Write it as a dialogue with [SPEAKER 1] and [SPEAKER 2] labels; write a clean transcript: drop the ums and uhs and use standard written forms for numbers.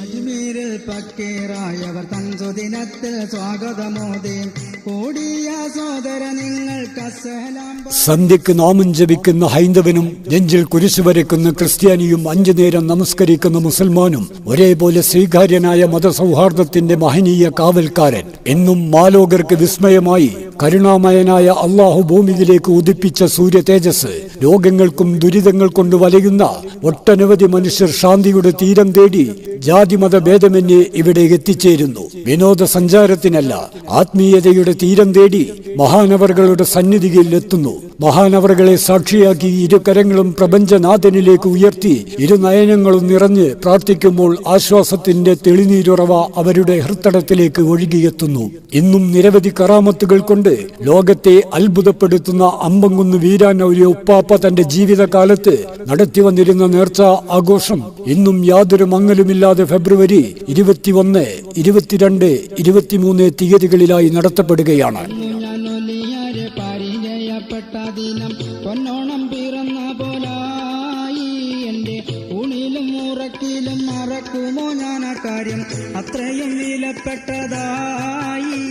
[SPEAKER 1] അജ്മീരിൽ പക്കീറായവർ തൻസുദിനത്തിൽ സ്വാഗതമോദി കൂടിയ സോദര നിങ്ങൾക്ക് അസ്സലാം.
[SPEAKER 2] സന്ധ്യക്ക് നാമം ജപിക്കുന്ന ഹൈന്ദവനും നെഞ്ചിൽ കുരിശു വരയ്ക്കുന്ന ക്രിസ്ത്യാനിയും 5 നേരം നമസ്കരിക്കുന്ന മുസൽമാനും ഒരേപോലെ സ്വീകാര്യനായ മതസൗഹാർദ്ദത്തിന്റെ മഹനീയ കാവൽക്കാരൻ. എന്നും മാലോകർക്ക് വിസ്മയമായി കരുണാമയനായ അള്ളാഹു ഭൂമിയിലേക്ക് ഉദിപ്പിച്ച സൂര്യ തേജസ്. രോഗങ്ങൾക്കും ദുരിതങ്ങൾ കൊണ്ട് വലയുന്ന ഒട്ടനവധി മനുഷ്യർ ശാന്തിയുടെ തീരം തേടി ജാതിമത ഭേദമന്യേ ഇവിടെ എത്തിച്ചേരുന്നു. വിനോദസഞ്ചാരത്തിനല്ല, ആത്മീയതയുടെ തീരം തേടി മഹാനവറുകളുടെ സന്നിധിയിൽ എത്തുന്നു. മഹാനവറുകളെ സാക്ഷിയാക്കി ഇരുകരങ്ങളും പ്രപഞ്ചനാഥനിലേക്ക് ഉയർത്തി ഇരുനയനങ്ങളും നിറഞ്ഞ് പ്രാർത്ഥിക്കുമ്പോൾ ആശ്വാസത്തിന്റെ തെളിനീരുറവ അവരുടെ ഹൃത്തടത്തിലേക്ക് ഒഴുകിയെത്തുന്നു. ഇന്നും നിരവധി കറാമത്തുകൾ കൊണ്ട് ലോകത്തെ അത്ഭുതപ്പെടുത്തുന്ന അമ്പങ്കുന്ന് വീരാനൗര്യ ഉപ്പാപ്പ തന്റെ ജീവിതകാലത്ത് നടത്തി വന്നിരുന്ന നേർച്ച ആഘോഷം ഇന്നും യാതൊരു മങ്ങലുമില്ലാതെ ഫെബ്രുവരി 21, 22, 23 തീയതികളിലായി നടത്തപ്പെടുകയാണ്.
[SPEAKER 1] പൊന്നോണം പിറന്ന പോലായി എന്റെ ഊണിലും ഉറക്കിലും മറക്കുമോ ഞാൻ ആ കാര്യം അത്രയും വിലപ്പെട്ടതായി.